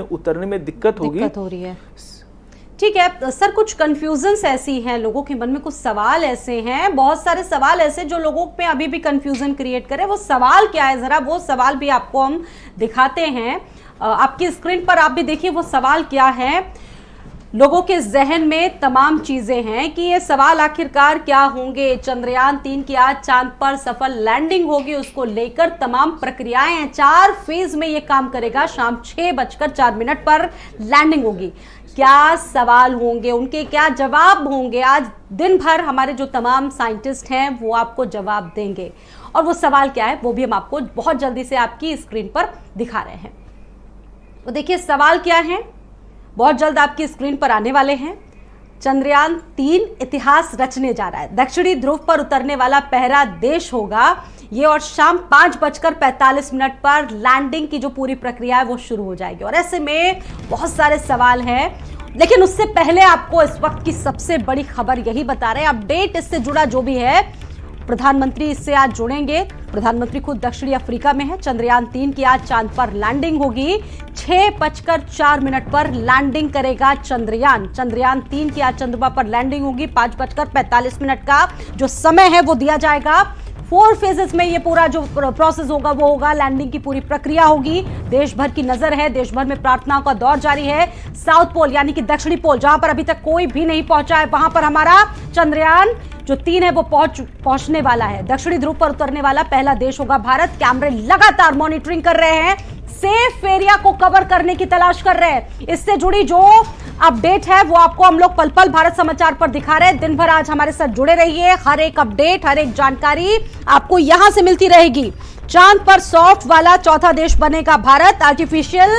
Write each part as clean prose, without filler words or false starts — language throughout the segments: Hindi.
उतरने में दिक्कत हो रही है। ठीक है सर, कुछ कंफ्यूजन्स ऐसी हैं, लोगों के मन में कुछ सवाल ऐसे हैं, बहुत सारे सवाल ऐसे जो लोगों पे अभी भी कंफ्यूजन क्रिएट करे। वो सवाल क्या है, जरा वो सवाल भी आपको हम दिखाते हैं। आपकी स्क्रीन पर आप भी देखिए वो सवाल क्या है। लोगों के जहन में तमाम चीजें हैं कि ये सवाल आखिरकार क्या होंगे। चंद्रयान 3 की आज चांद पर सफल लैंडिंग होगी, उसको लेकर तमाम प्रक्रियाएं हैं। 4 फेज में ये काम करेगा। शाम 6:04 पर लैंडिंग होगी। क्या सवाल होंगे, उनके क्या जवाब होंगे, आज दिन भर हमारे जो तमाम साइंटिस्ट हैं वो आपको जवाब देंगे। और वो सवाल क्या है वो भी हम आपको बहुत जल्दी से आपकी स्क्रीन पर दिखा रहे हैं। तो देखिए सवाल क्या है, बहुत जल्द आपकी स्क्रीन पर आने वाले हैं। चंद्रयान 3 इतिहास रचने जा रहा है। दक्षिणी ध्रुव पर उतरने वाला पहला देश होगा ये, और शाम 5:45 पर लैंडिंग की जो पूरी प्रक्रिया है वो शुरू हो जाएगी। और ऐसे में बहुत सारे सवाल हैं, लेकिन उससे पहले आपको इस वक्त की सबसे बड़ी खबर यही बता रहे हैं। अपडेट इससे जुड़ा जो भी है, प्रधानमंत्री इससे आज जुड़ेंगे। प्रधानमंत्री खुद दक्षिणी अफ्रीका में है। चंद्रयान 3 की आज चांद पर लैंडिंग होगी। 6:04 पर लैंडिंग करेगा चंद्रयान। चंद्रयान 3 की आज चंद्रमा पर लैंडिंग होगी। 5:45 का जो समय है वो दिया जाएगा। 4 फेजेस में ये पूरा जो प्रोसेस होगा वो होगा, लैंडिंग की पूरी प्रक्रिया होगी। देश भर की नजर है, देश भर में प्रार्थनाओं का दौर जारी है। साउथ पोल यानी कि दक्षिणी पोल, जहां पर अभी तक कोई भी नहीं पहुंचा है, वहां पर हमारा चंद्रयान जो 3 है वो पहुंचने वाला है। दक्षिणी ध्रुव पर उतरने वाला पहला देश होगा भारत। कैमरे लगातार मॉनिटरिंग कर रहे हैं, सेफ एरिया को कवर करने की तलाश कर रहे हैं। इससे जुड़ी जो अपडेट है वो आपको हम लोग पल पल भारत समाचार पर दिखा रहे हैं। दिन भर आज हमारे साथ जुड़े रहिए, हर एक अपडेट, हर एक जानकारी आपको यहां से मिलती रहेगी। चांद पर सॉफ्ट वाला चौथा देश बनेगा भारत। आर्टिफिशियल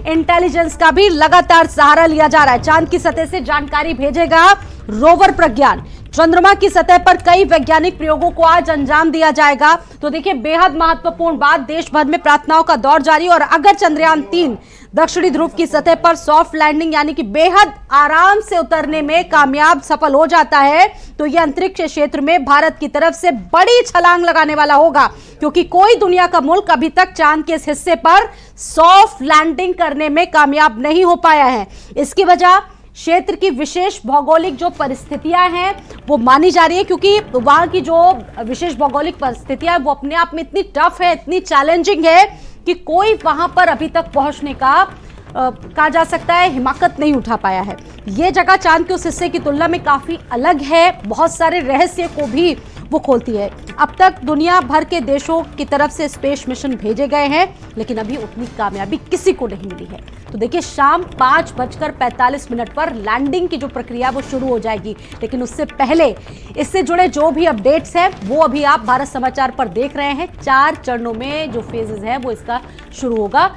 इंटेलिजेंस का भी लगातार सहारा लिया जा रहा है। चांद की सतह से जानकारी भेजेगा रोवर प्रज्ञान। चंद्रमा की सतह पर कई वैज्ञानिक प्रयोगों को आज अंजाम दिया जाएगा। तो देखिए बेहद महत्वपूर्ण बात, देश भर में प्रार्थनाओं का दौर जारी। और अगर चंद्रयान 3 दक्षिणी ध्रुव की सतह पर सॉफ्ट लैंडिंग यानी कि बेहद आराम से उतरने में कामयाब सफल हो जाता है, तो यह अंतरिक्ष क्षेत्र में भारत की तरफ से बड़ी छलांग लगाने वाला होगा, क्योंकि कोई दुनिया का मुल्क अभी तक चांद के इस हिस्से पर सॉफ्ट लैंडिंग करने में कामयाब नहीं हो पाया है। इसकी वजह क्षेत्र की विशेष भौगोलिक जो परिस्थितियां हैं वो मानी जा रही है, क्योंकि वहां की जो विशेष भौगोलिक परिस्थितियां है वो अपने आप में इतनी टफ है, इतनी चैलेंजिंग है कि कोई वहां पर अभी तक पहुंचने का कहा जा सकता है हिम्मत नहीं उठा पाया है। ये जगह चांद के उस हिस्से की तुलना में काफी अलग है, बहुत सारे रहस्य को भी वो खोलती है। अब तक दुनिया भर के देशों की तरफ से स्पेस मिशन भेजे गए हैं, लेकिन अभी उतनी कामयाबी किसी को नहीं मिली है। तो देखिए शाम 5:45 पर लैंडिंग की जो प्रक्रिया वो शुरू हो जाएगी, लेकिन उससे पहले इससे जुड़े जो भी अपडेट्स हैं वो अभी आप भारत समाचार पर देख रहे हैं। 4 चरणों में जो फेजेस है वो इसका शुरू होगा।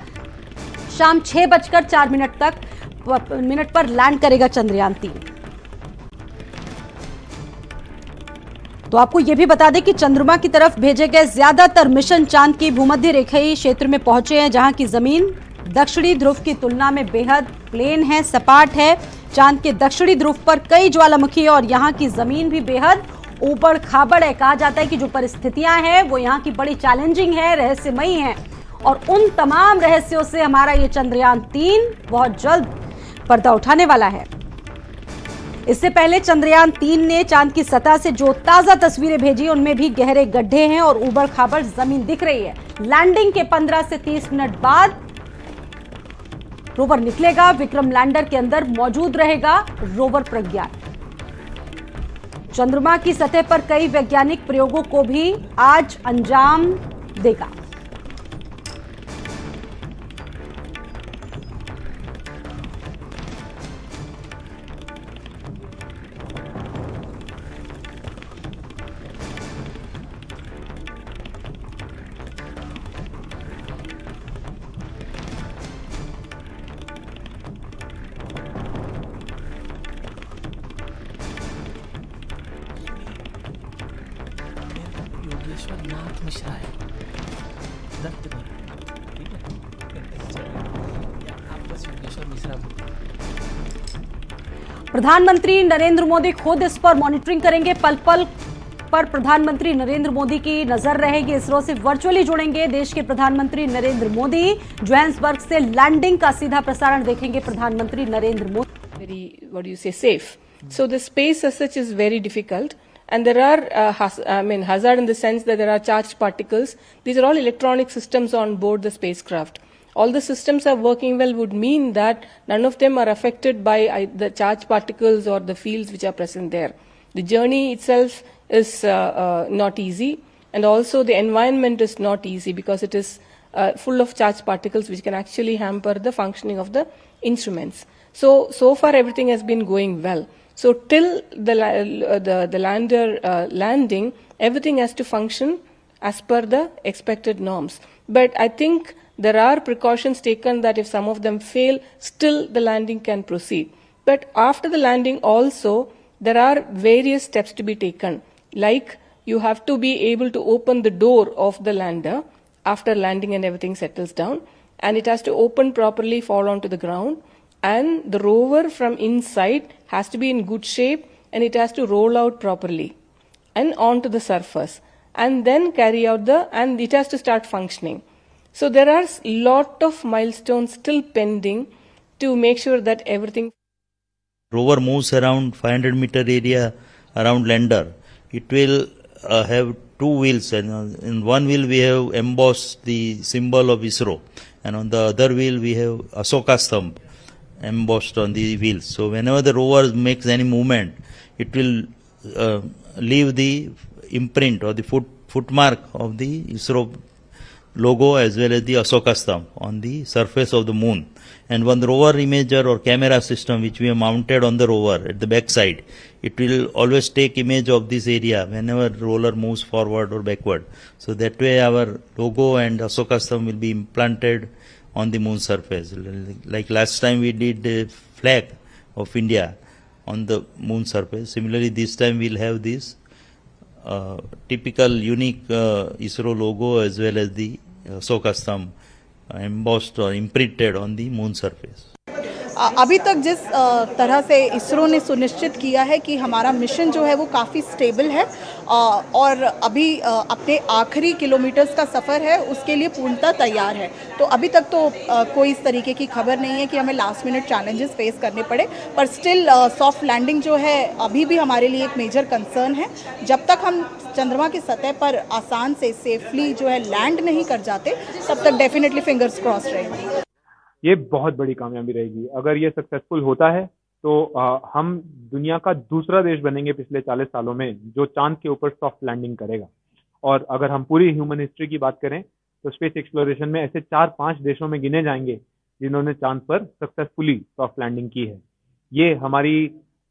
शाम 6:04 पर लैंड करेगा चंद्रयान 3। तो आपको यह भी बता दें कि चंद्रमा की तरफ भेजे गए ज्यादातर मिशन चांद की भूमध्य रेखीय क्षेत्र में पहुंचे हैं, जहां की जमीन दक्षिणी ध्रुव की तुलना में बेहद प्लेन है, सपाट है। चांद के दक्षिणी ध्रुव पर कई ज्वालामुखी है और यहाँ की जमीन भी बेहद ऊबड़ खाबड़ है। कहा जाता है कि जो परिस्थितियां हैं वो यहाँ की बड़ी चैलेंजिंग है, रहस्यमयी हैं, और उन तमाम रहस्यों से हमारा ये चंद्रयान 3 बहुत जल्द पर्दा उठाने वाला है। इससे पहले चंद्रयान 3 ने चांद की सतह से जो ताजा तस्वीरें भेजी उनमें भी गहरे गड्ढे हैं और ऊबड़ खाबड़ जमीन दिख रही है। लैंडिंग के 15 से 30 मिनट बाद रोवर निकलेगा। विक्रम लैंडर के अंदर मौजूद रहेगा रोवर प्रज्ञान। चंद्रमा की सतह पर कई वैज्ञानिक प्रयोगों को भी आज अंजाम देगा। योगेश्वरनाथ मिश्रा है, दत्त ठीक है, आप बस योगेश्वर मिश्रा। प्रधानमंत्री नरेंद्र मोदी खुद इस पर मॉनिटरिंग करेंगे, पल पल पर प्रधानमंत्री नरेंद्र मोदी की नजर रहेगी। इसरो से वर्चुअली जुड़ेंगे देश के प्रधानमंत्री नरेंद्र मोदी। जोहान्सबर्ग से लैंडिंग का सीधा प्रसारण देखेंगे प्रधानमंत्री Narendra Modi. Very, what do you say, safe. So the space as such is very difficult, and there are hazard in the sense that there are charged particles. These are all electronic systems on board the spacecraft. All the systems are working well would mean that none of them are affected by the charged particles or the fields which are present there. The journey itself is not easy, and also the environment is not easy because it is full of charged particles which can actually hamper the functioning of the instruments. So far everything has been going well. So till the lander landing, everything has to function as per the expected norms. But I think there are precautions taken that if some of them fail, still the landing can proceed. But after the landing also, there are various steps to be taken. Like you have to be able to open the door of the lander after landing and everything settles down. And it has to open properly, fall onto the ground. And the rover from inside has to be in good shape, and it has to roll out properly and onto the surface, and then carry out and it has to start functioning. So there are lot of milestones still pending to make sure that everything. Rover moves around 500-meter area around lander. It will have two wheels, and in one wheel we have embossed the symbol of ISRO, and on the other wheel we have Ashoka Stamp embossed on the wheels. So whenever the rover makes any movement, it will leave the imprint or the footmark of the ISRO logo as well as the Ashoka Stamp on the surface of the moon. And one rover imager or camera system which we have mounted on the rover at the back side, it will always take image of this area whenever roller moves forward or backward. So that way our logo and Ashoka Stamp will be implanted on the moon surface. Like last time we did the flag of India on the moon surface. Similarly, this time we'll have this typical unique ISRO logo as well as the Ashoka Stamp embossed or imprinted on the moon surface. अभी तक जिस तरह से इसरो ने सुनिश्चित किया है कि हमारा मिशन जो है वो काफ़ी स्टेबल है और अभी अपने आखिरी किलोमीटर्स का सफ़र है उसके लिए पूर्णतः तैयार है। तो अभी तक तो कोई इस तरीके की खबर नहीं है कि हमें लास्ट मिनट चैलेंजेस फेस करने पड़े, पर स्टिल सॉफ्ट लैंडिंग जो है अभी भी हमारे लिए एक मेजर कंसर्न है। जब तक हम चंद्रमा की सतह पर आसान से सेफली जो है लैंड नहीं कर जाते, तब तक डेफिनेटली फिंगर्स क्रॉस रहेंगे। ये बहुत बड़ी कामयाबी रहेगी। अगर ये सक्सेसफुल होता है तो हम दुनिया का दूसरा देश बनेंगे पिछले 40 सालों में जो चांद के ऊपर सॉफ्ट लैंडिंग करेगा। और अगर हम पूरी ह्यूमन हिस्ट्री की बात करें तो स्पेस एक्सप्लोरेशन में ऐसे 4-5 देशों में गिने जाएंगे जिन्होंने चांद पर सक्सेसफुली सॉफ्ट लैंडिंग की है। ये हमारी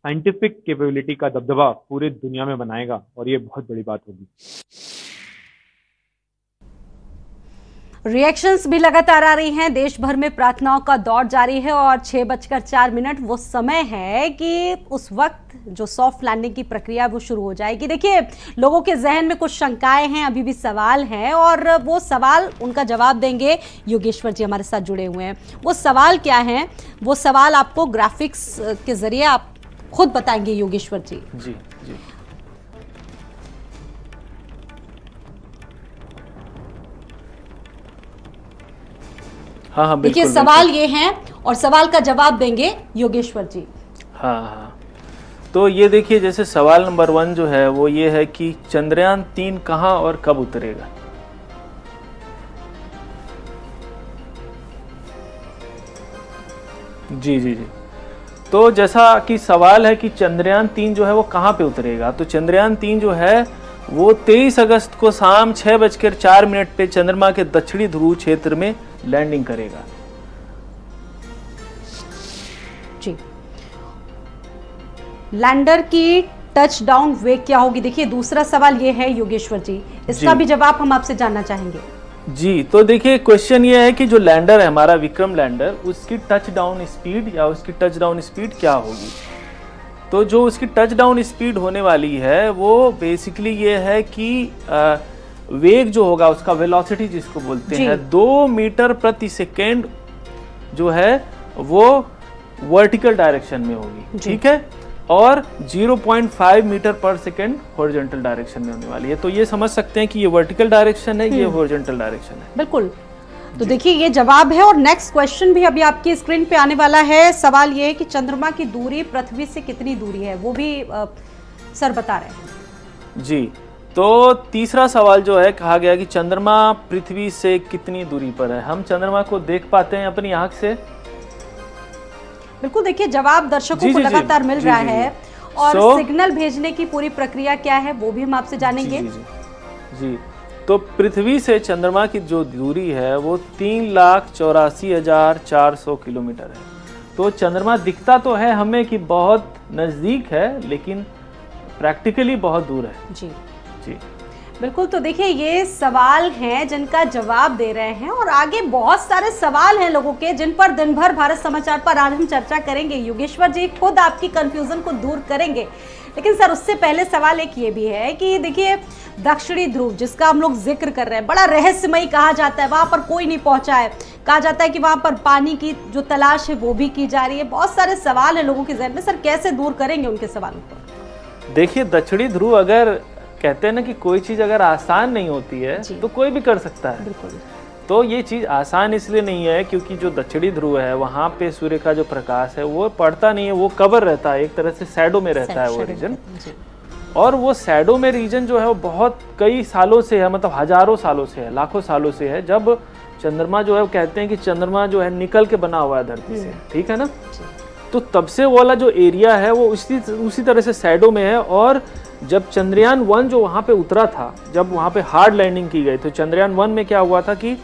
साइंटिफिक कैपेबिलिटी का दबदबा पूरी दुनिया में बनाएगा और ये बहुत बड़ी बात होगी। रिएक्शंस भी लगातार आ रही हैं। देश भर में प्रार्थनाओं का दौर जारी है और 6:04 वो समय है कि उस वक्त जो सॉफ्ट लैंडिंग की प्रक्रिया वो शुरू हो जाएगी। देखिए, लोगों के जहन में कुछ शंकाएं हैं, अभी भी सवाल हैं और वो सवाल उनका जवाब देंगे योगेश्वर जी हमारे साथ जुड़े हुए हैं। वो सवाल क्या हैं, वो सवाल आपको ग्राफिक्स के जरिए आप खुद बताएंगे योगेश्वर जी। जी जी हाँ, देखिए सवाल ये हैं और सवाल का जवाब देंगे योगेश्वर जी। हाँ, तो ये देखिए, जैसे सवाल नंबर 1 जो है वो ये है कि चंद्रयान 3 कहां और कब उतरेगा। जी जी जी तो जैसा कि सवाल है कि चंद्रयान 3 जो है वो कहां पे उतरेगा, तो चंद्रयान 3 जो है वो 23 अगस्त को शाम 6:04 पे चंद्रमा के दक्षिणी ध्रुव क्षेत्र में लैंडिंग करेगा। जी, लैंडर की टच डाउन वेग क्या होगी। देखिए, दूसरा सवाल ये है योगेश्वर जी, इसका भी जवाब हम आपसे जानना चाहेंगे। जी, तो देखिए क्वेश्चन ये है कि जो लैंडर है हमारा विक्रम लैंडर, उसकी टच डाउन स्पीड या उसकी टच डाउन स्पीड क्या होगी। तो जो उसकी टच डाउन स्पीड होने वाली है वो बेसिकली ये है कि वेग जो होगा उसका वेलोसिटी जिसको बोलते हैं 2 मीटर प्रति सेकेंड जो है वो वर्टिकल डायरेक्शन में होगी। ठीक है, और 0.5 मीटर पर सेकेंड हॉरिजॉन्टल डायरेक्शन में होने वाली है। तो ये समझ सकते हैं कि ये वर्टिकल डायरेक्शन है, ये हॉरिजॉन्टल डायरेक्शन है। बिल्कुल। तो देखिए ये जवाब है और नेक्स्ट क्वेश्चन भी अभी आपकी स्क्रीन पे आने वाला है। सवाल ये है कि चंद्रमा की दूरी पृथ्वी से कितनी दूरी है, वो भी सर बता रहे हैं। जी, तो तीसरा सवाल जो है, कहा गया कि चंद्रमा पृथ्वी से कितनी दूरी पर है। हम चंद्रमा को देख पाते हैं अपनी आंख से? बिल्कुल, देखिए जवाब दर्शकों को लगातार मिल रहा है और सिग्नल भेजने की पूरी प्रक्रिया क्या है वो भी हम आपसे जानेंगे। जी, तो पृथ्वी से चंद्रमा की जो दूरी है वो 3,84,400 किलोमीटर है। तो चंद्रमा दिखता तो है हमें कि बहुत नज़दीक है, लेकिन प्रैक्टिकली बहुत दूर है। जी जी बिल्कुल। तो देखिए ये सवाल हैं जिनका जवाब दे रहे हैं और आगे बहुत सारे सवाल हैं लोगों के जिन पर दिन भर भारत समाचार पर आज हम चर्चा करेंगे। योगेश्वर जी खुद आपकी कंफ्यूजन को दूर करेंगे, लेकिन सर उससे पहले सवाल एक ये भी है कि देखिए दक्षिणी ध्रुव जिसका हम लोग जिक्र कर रहे हैं, बड़ा रहस्यमयी कहा जाता है, वहां पर कोई नहीं पहुंचा है। कहा जाता है कि वहां पर पानी की जो तलाश है वो भी की जा रही है। बहुत सारे सवाल है लोगों के जहन में, सर कैसे दूर करेंगे उनके सवालों को? देखिए दक्षिणी ध्रुव, अगर कहते हैं ना कि कोई चीज अगर आसान नहीं होती है तो कोई भी कर सकता है। बिल्कुल। तो ये चीज आसान इसलिए नहीं है क्योंकि जो दक्षिणी ध्रुव है वहां पे सूर्य का जो प्रकाश है वो पड़ता नहीं है, वो कवर रहता है, एक तरह से शैडो में रहता है वो रीजन। और वो शैडो में रीजन जो है वो बहुत कई सालों से है, मतलब हजारों सालों से है, लाखों सालों से है। जब चंद्रमा जो है, वो कहते हैं कि चंद्रमा जो है निकल के बना हुआ है धरती से, ठीक है ना, तो तब से वो वाला जो एरिया है वो उसी तरह से शैडो में है। और जब चंद्रयान 1 जो वहाँ पे उतरा था, जब वहाँ पे हार्ड लैंडिंग की गई, तो चंद्रयान 1 में क्या हुआ था कि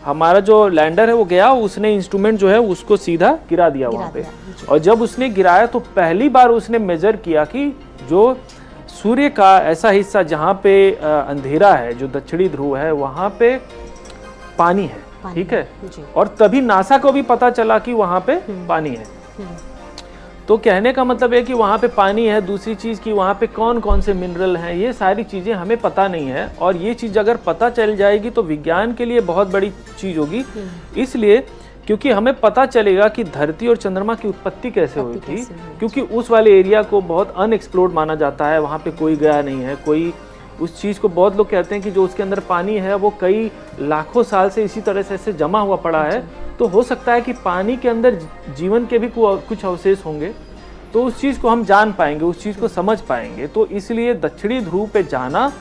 हमारा जो लैंडर है वो गया, उसने इंस्ट्रूमेंट जो है उसको सीधा गिरा दिया वहाँ पे। और जब उसने गिराया तो पहली बार उसने मेजर किया कि जो सूर्य का ऐसा हिस्सा जहाँ पे अंधेरा है, जो दक्षिणी ध्रुव है, वहाँ पे पानी है, ठीक है। और तभी नासा को भी पता चला कि वहाँ पे पानी है। तो कहने का मतलब है कि वहाँ पे पानी है। दूसरी चीज़ कि वहाँ पे कौन कौन से मिनरल हैं, ये सारी चीज़ें हमें पता नहीं है। और ये चीज़ अगर पता चल जाएगी तो विज्ञान के लिए बहुत बड़ी चीज़ होगी, इसलिए क्योंकि हमें पता चलेगा कि धरती और चंद्रमा की उत्पत्ति कैसे हुई थी। क्योंकि उस वाले एरिया को बहुत अनएक्सप्लोर्ड माना जाता है, वहाँ पे कोई गया नहीं है, कोई उस चीज़ को, बहुत लोग कहते हैं कि जो उसके अंदर पानी है वो कई लाखों साल से इसी तरह से ऐसे जमा हुआ पड़ा है। तो हो सकता है कि पानी के अंदर जीवन के भी कुछ अवशेष होंगे, तो उस चीज़ को हम जान पाएंगे, उस चीज़ को समझ पाएंगे। तो इसलिए दक्षिणी ध्रुव पे जाना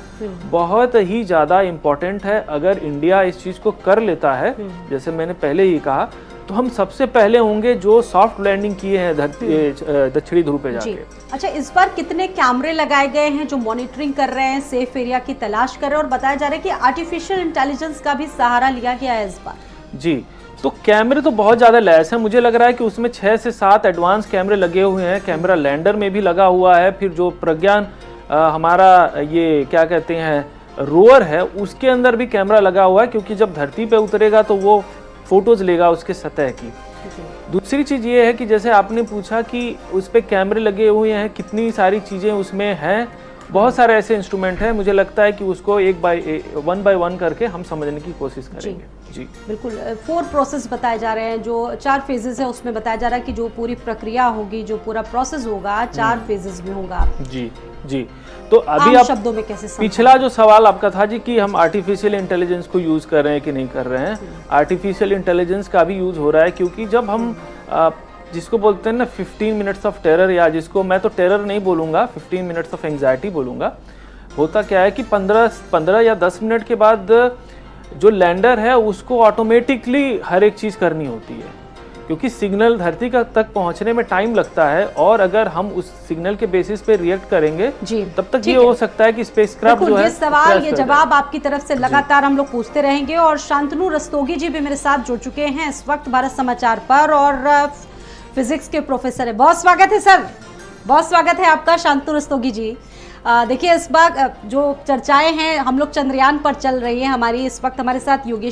बहुत ही ज़्यादा इम्पोर्टेंट है। अगर इंडिया इस चीज़ को कर लेता है, जैसे मैंने पहले ही कहा, तो हम सबसे पहले होंगे जो सॉफ्ट लैंडिंग किए हैं दक्षिणी ध्रुव पे जाके। अच्छा, इस बार कितने कैमरे लगाए गए हैं जो मॉनिटरिंग कर रहे हैं, सेफ एरिया की तलाश कर रहे हैं, और बताया जा रहा है कि आर्टिफिशियल इंटेलिजेंस का भी सहारा लिया गया है इस बार? जी, तो कैमरे तो बहुत ज़्यादा लैस है। मुझे लग रहा है कि उसमें 6 से 7 एडवांस कैमरे लगे हुए हैं। कैमरा लैंडर में भी लगा हुआ है, फिर जो प्रज्ञान हमारा ये क्या कहते हैं रोवर है, उसके अंदर भी कैमरा लगा हुआ है, क्योंकि जब धरती पे उतरेगा तो वो फोटोज लेगा उसके सतह की। दूसरी चीज़ ये है कि जैसे आपने पूछा कि उस पर कैमरे लगे हुए हैं, कितनी सारी चीज़ें उसमें हैं, बहुत सारे ऐसे इंस्ट्रूमेंट हैं। मुझे लगता है कि उसको वन बाय वन करके हम समझने की कोशिश करेंगे। जी बिल्कुल। 4 प्रोसेस बताए जा रहे हैं, जो 4 फेजेस है, उसमें बताया जा रहा है कि जो पूरी प्रक्रिया होगी, जो पूरा प्रोसेस होगा, 4 फेजेस में होगा। जी जी। तो अभी आप शब्दों में कैसे पिछला जो सवाल आपका था जी कि हम आर्टिफिशियल इंटेलिजेंस को यूज कर रहे हैं कि नहीं कर रहे हैं, आर्टिफिशियल इंटेलिजेंस का भी यूज हो रहा है। क्योंकि जब हम जिसको बोलते हैं ना 15 मिनट्स ऑफ टेरर, या जिसको मैं तो टेरर नहीं बोलूँगा, 15 मिनट्स ऑफ एंग्जाइटी बोलूँगा। होता क्या है कि 15 या 10 मिनट के बाद जो लैंडर है उसको ऑटोमेटिकली हर एक चीज़ करनी होती है, क्योंकि सिग्नल धरती तक पहुंचने में टाइम लगता है। और अगर हम उस सिग्नल के बेसिस पे रिएक्ट करेंगे तब तक ये हो सकता है कि स्पेसक्राफ्ट जो है, ये सवाल, ये जवाब आपकी तरफ से लगातार हम लोग पूछते रहेंगे। और शांतनु रस्तोगी जी भी मेरे साथ जुड़ चुके हैं इस वक्त भारत समाचार पर, और फिजिक्स के प्रोफेसर है। बहुत स्वागत है सर, बहुत स्वागत है आपका शांतनु रस्तोगी जी। देखिए इस बार जो चर्चाएं हैं, हम लोग चंद्रयान पर चल रही है हमारी, इस वक्त हमारे साथ योगेश